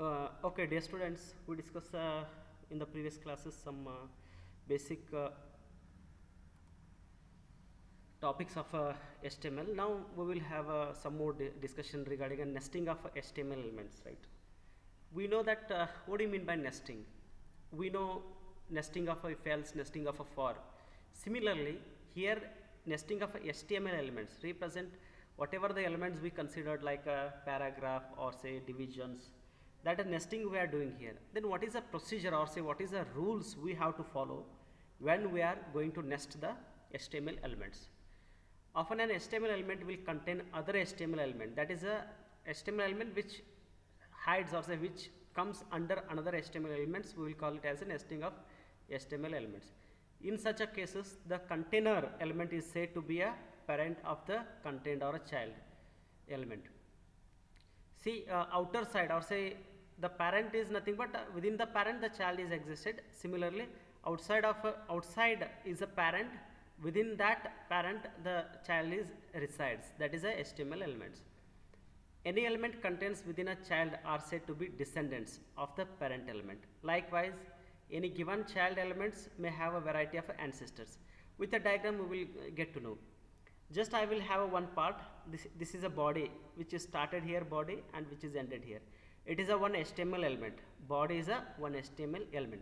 Okay, dear students, we discussed in the previous classes some basic topics of HTML. Now we will have some more discussion regarding a nesting of HTML elements, right? We know that what do you mean by nesting? We know nesting of a if else, nesting of a for. Similarly, here nesting of HTML elements represent whatever the elements we considered like a paragraph or say divisions. That is nesting we are doing here. Then what is the procedure or say what is the rules we have to follow when we are going to nest the HTML elements? Often an HTML element will contain other HTML element, that is a HTML element which hides or say which comes under another HTML elements. We will call it as a nesting of HTML elements. In such a cases, the container element is said to be a parent of the content or a child element. See, outer side or say the parent is nothing but within the parent the child is existed. Similarly, outside is a parent, within that parent the child is resides, that is a HTML elements. Any element contains within a child are said to be descendants of the parent element. Likewise, any given child elements may have a variety of ancestors. With the diagram we will get to know. Just I will have one part. This is a body which is started here, body, and which is ended here. It is a one HTML element. Body is a one HTML element.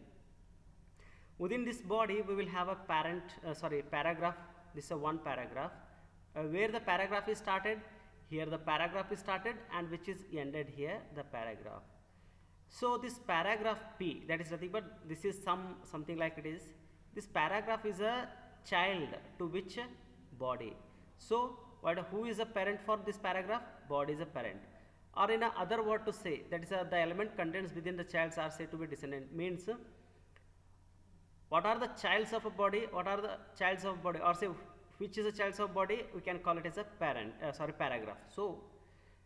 Within this body we will have a paragraph. This is a one paragraph. Where the paragraph is started, here the paragraph is started, and which is ended here the paragraph. So this paragraph P, that is nothing but this is something like it is. This paragraph is a child to which body. So who is a parent for this paragraph? Body is a parent. Or in a other word to say, that is the element contains within the childs are said to be descendant. Means what are the childs of a body? What are the childs of body? Or say which is a childs of body? We can call it as a paragraph. So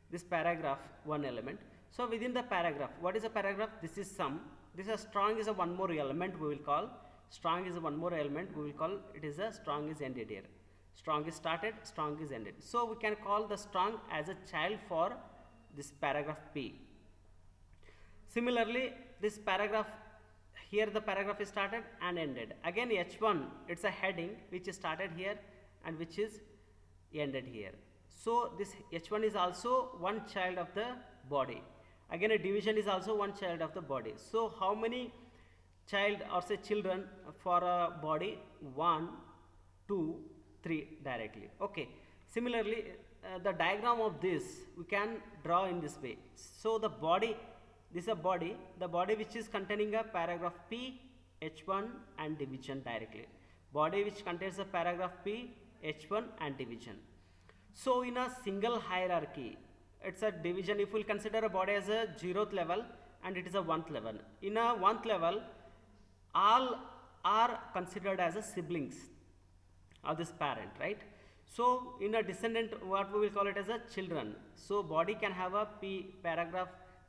this paragraph one element. So within the paragraph, what is a paragraph? This is sum. This is strong is a one more element we will call. Strong is a one more element we will call it is a strong is ended here. Strong is started, strong is ended. So we can call the strong as a child for this paragraph P. Similarly, this paragraph here the paragraph is started and ended. Again H1, it's a heading which is started here and which is ended here. So this H1 is also one child of the body. Again a division is also one child of the body. So how many child or say children for a body? 1, 2, 3 directly. Okay. Similarly, the diagram of this we can draw in this way. So the body, this is a body, the body which is containing a paragraph P, H1 and division directly. Body which contains a paragraph P, H1 and division. So in a single hierarchy, it's a division. If we will consider a body as a 0th level and it is a 1th level. In a 1th level, all are considered as a siblings of this parent, right? So in a descendant, what we will call it as a children. So body can have a P paragraph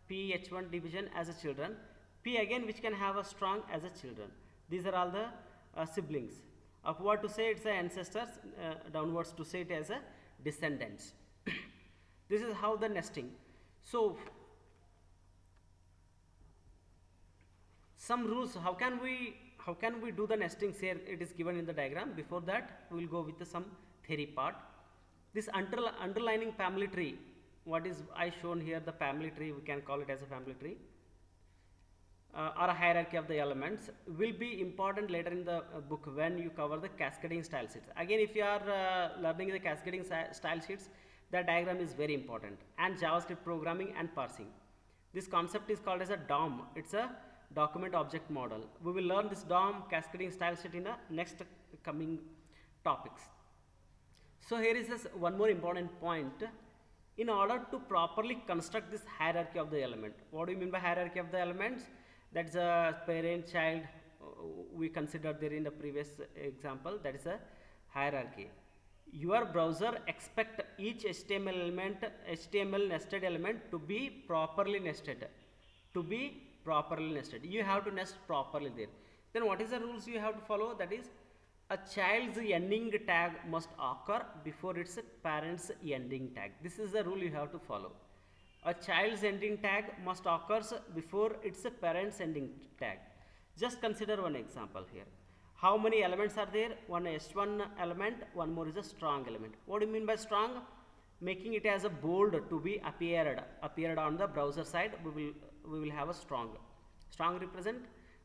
P H1 division as a children. P again which can have a strong as a children. These are all the siblings. Upward to say it's a ancestors, downwards to say it as a descendants. This is how the nesting. So some rules, how can we do the nesting here? It is given in the diagram. Before that we will go with some theory part. This underlining family tree, what is I shown here, the family tree, we can call it as a family tree or a hierarchy of the elements, will be important later in the book when you cover the cascading style sheets. Again, if you are learning the cascading style sheets, the diagram is very important, and JavaScript programming and parsing. This concept is called as a DOM. It's a document object model. We will learn this DOM cascading style sheet in the next coming topics. So here is this one more important point. In order to properly construct this hierarchy of the element, what do you mean by hierarchy of the elements? That's a parent child we considered there in the previous example. That is a hierarchy. Your browser expect each HTML element, HTML nested element to be properly nested. You have to nest properly there. Then what is the rules you have to follow? That is, a child's ending tag must occur before its parent's ending tag. This is the rule you have to follow. a child's ending tag must occurs before its parent's ending tag. Just consider one example here. How many elements are there? One H1 element, one more is a strong element. What do you mean by strong? Making it as a bold to be appeared on the browser side. We will have a strong. Strong represent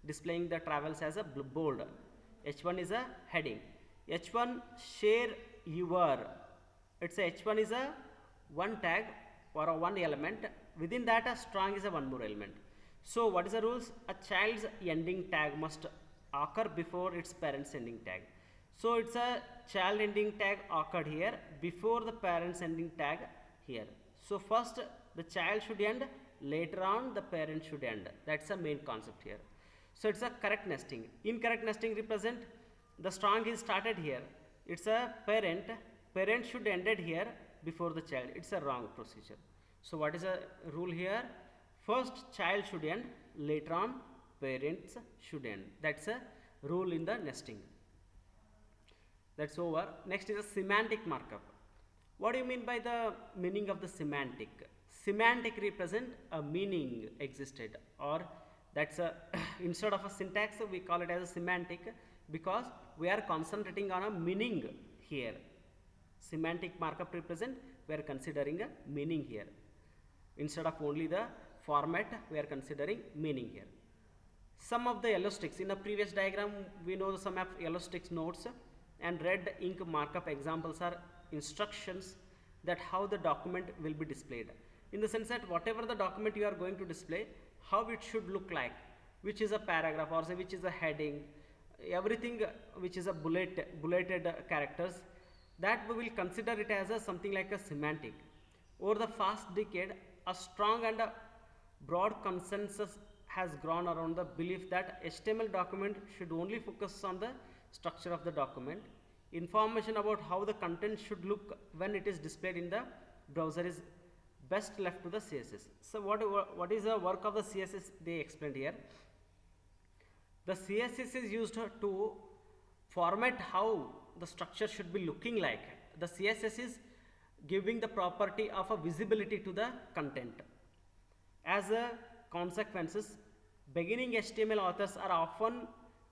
displaying the travels as a bold. H1 is a heading. H1 share your. It's a H1 is a one tag or a one element. Within that a strong is a one more element. So what is the rules? A child's ending tag must occur before its parent's ending tag. So it's a child ending tag occurred here before the parent's ending tag here. So first the child should end, later on the parent should end. That's the main concept here. So it's a correct nesting. Incorrect nesting represent the strong is started here. It's a parent should ended here before the child. It's a wrong procedure. So what is the rule here? First child should end, later on parents should end. That's a rule in the nesting. That's over. Next is a semantic markup. What do you mean by the meaning of the semantic? Semantic represent a meaning existed, or that's a instead of a syntax we call it as a semantic because we are concentrating on a meaning here. Semantic markup represent we are considering a meaning here. Instead of only the format we are considering meaning here. Some of the yellow sticks in the previous diagram we know some of yellow sticks notes and red ink markup examples are instructions that how the document will be displayed, in the sense that whatever the document you are going to display, how it should look like, which is a paragraph or say which is a heading, everything which is a bulleted characters, that we will consider it as a something like a semantic. Over the past decade a strong and a broad consensus has grown around the belief that HTML document should only focus on the structure of the document. Information about how the content should look when it is displayed in the browser is best left to the CSS. So what is the work of the CSS? They explained here. The CSS is used to format how the structure should be looking like. The CSS is giving the property of a visibility to the content. As a consequences, beginning HTML authors are often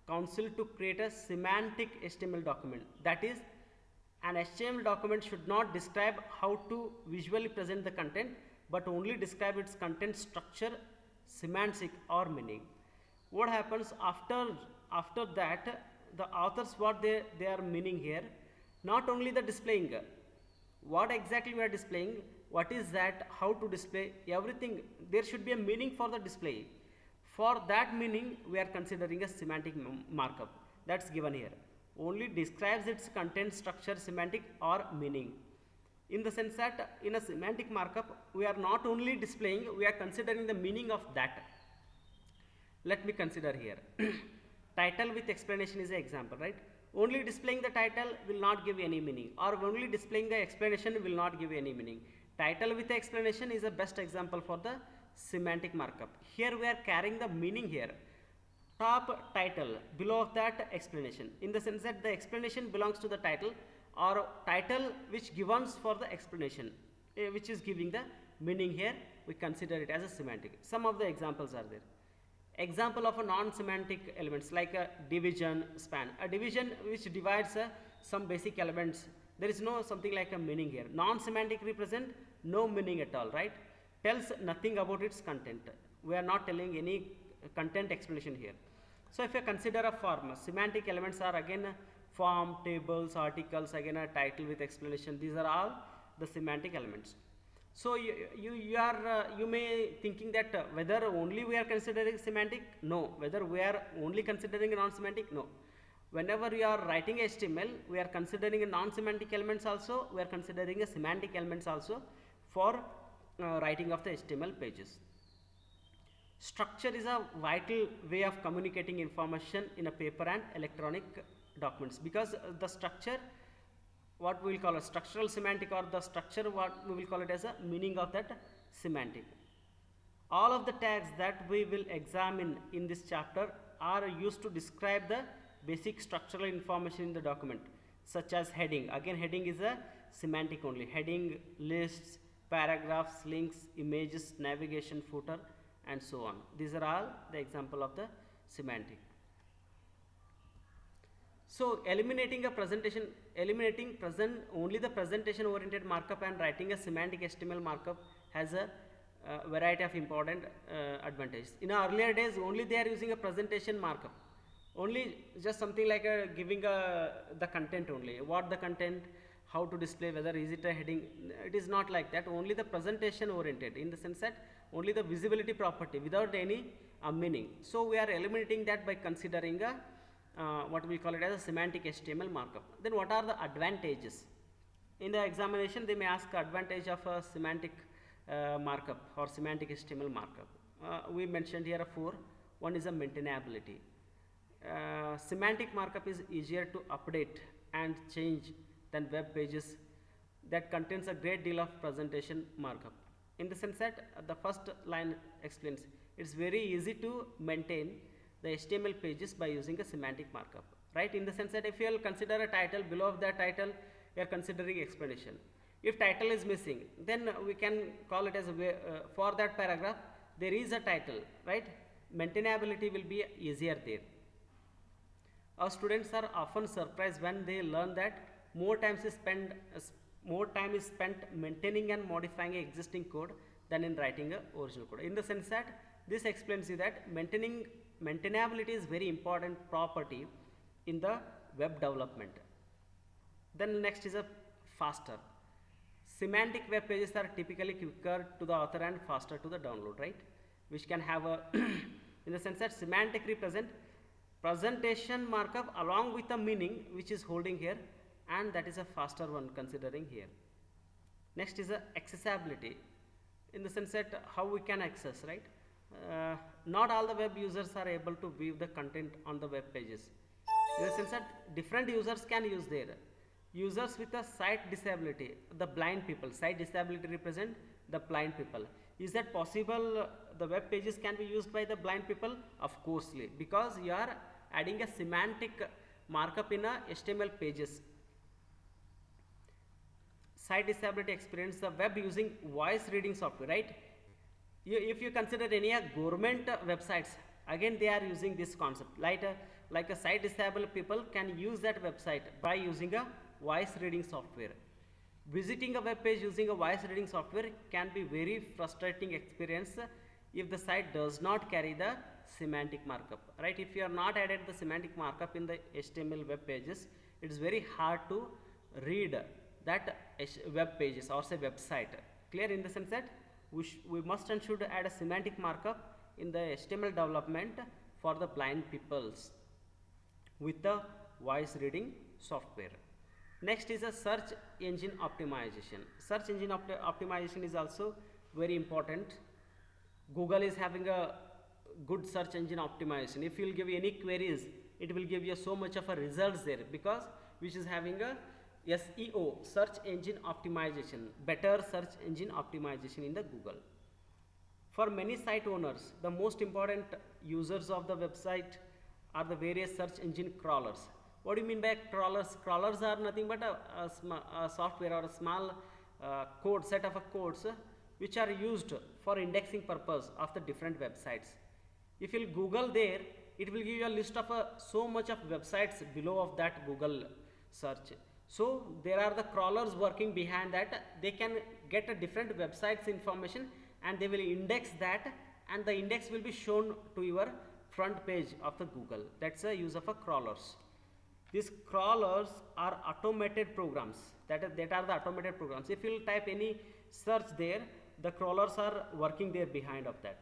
counseled to create a semantic HTML document. That is, an HTML document should not describe how to visually present the content, but only describe its content structure, semantic or meaning. What happens after that, the authors what they are meaning here, not only the displaying, what exactly we are displaying, what is that, how to display, everything, there should be a meaning for the display. For that meaning we are considering a semantic markup. That's given here. Only describes its content structure, semantic or meaning. In the sense that in a semantic markup we are not only displaying, we are considering the meaning of that. Let me consider here. Title with explanation is an example, right? Only displaying the title will not give any meaning, or only displaying the explanation will not give any meaning. Title with explanation is the best example for the semantic markup. Here we are carrying the meaning here. Top title, below that explanation, in the sense that the explanation belongs to the title, or title which gives for the explanation, which is giving the meaning here, we consider it as a semantic. Some of the examples are there. Example of a non-semantic elements like a division, span. A division which divides some basic elements. There is no something like a meaning here. Non-semantic represent no meaning at all, right? Tells nothing about its content. We are not telling any content explanation here. So if you consider a form, semantic elements are again form, tables, articles, again a title with explanation. These are all the semantic elements. So you may thinking that whether only we are considering semantic? No. Whether we are only considering non-semantic? No. Whenever you are writing HTML, we are considering a non-semantic elements also, we are considering a semantic elements also for writing of the HTML pages. Structure is a vital way of communicating information in a paper and electronic documents, because the structure, what we will call a structural semantic, or the structure what we will call it as a meaning of that semantic. All of the tags that we will examine in this chapter are used to describe the basic structural information in the document, such as heading. Again, heading is a semantic only. Heading, lists, paragraphs, links, images, navigation, footer, and so on. These are all the example of the semantic. So eliminating only the presentation oriented markup and writing a semantic HTML markup has a variety of important advantages. In earlier days, only they are using a presentation markup, only just something like giving the content only, what the content, how to display, whether is it a heading. It is not like that, only the presentation oriented, in the sense that only the visibility property without any meaning. So we are eliminating that by considering a what we call it as a semantic HTML markup. Then what are the advantages? In the examination they may ask advantage of a semantic markup or semantic HTML markup. We mentioned here 4. One is a maintainability. Semantic markup is easier to update and change than web pages that contains a great deal of presentation markup. In the sense that the first line explains, it's very easy to maintain the HTML pages by using a semantic markup, right? In the sense that if you will consider a title, below of that title you are considering explanation. If title is missing, then we can call it as a way, for that paragraph there is a title, right? Maintainability will be easier there. Our students are often surprised when they learn that more time is spent maintaining and modifying existing code than in writing a original code. In the sense that this explains you that maintainability is very important property in the web development. Then next is a faster. Semantic web pages are typically quicker to the author and faster to the download, right? Which can have a in the sense that semantic represent presentation markup along with the meaning which is holding here, and that is a faster one considering here. Next is a accessibility, in the sense that how we can access, right? Not all the web users are able to view the content on the web pages, in the sense that different users can use there. Users with a sight disability, the blind people, sight disability represent the blind people. Is that possible? The web pages can be used by the blind people? Of course, because you are adding a semantic markup in a HTML pages. Sight disability experience the web using voice reading software, right? If you consider any government websites, again they are using this concept, like a sight disabled people can use that website by using a voice reading software. Visiting a web page using a voice reading software can be very frustrating experience if the site does not carry the semantic markup, right? If you are not added the semantic markup in the HTML web pages, it is very hard to read that web pages or say website. Clear? In the sense that we must and should add a semantic markup in the HTML development for the blind peoples with the voice reading software. Next is a search engine optimization. Search engine optimization is also very important. Google is having a good search engine optimization. If you will give any queries, it will give you so much of a results there, because which is having a SEO, search engine optimization, better search engine optimization in the Google. For many site owners, the most important users of the website are the various search engine crawlers. What do you mean by crawlers? Crawlers are nothing but a software or a small code, set of codes which are used for indexing purpose of the different websites. If you Google there, it will give you a list of so much of websites below of that Google search. So there are the crawlers working behind that. They can get a different websites information and they will index that, and the index will be shown to your front page of the Google. That's the use of a crawlers. These crawlers are automated programs. That are the automated programs. If you type any search there, the crawlers are working there behind of that.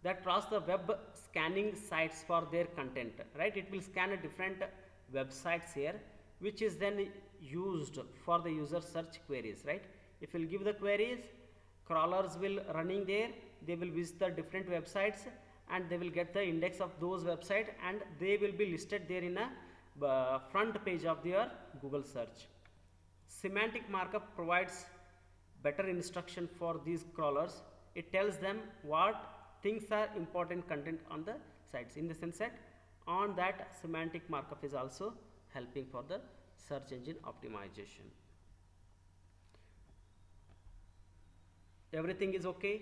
That trust the web scanning sites for their content, right? It will scan a different websites here, which is then used for the user search queries, right? If you give the queries, crawlers will running there, they will visit the different websites and they will get the index of those websites, and they will be listed there in a front page of their Google search. Semantic markup provides better instruction for these crawlers. It tells them what things are important content on the sites, in the sense that on that semantic markup is also helping for the search engine optimization. Everything is okay?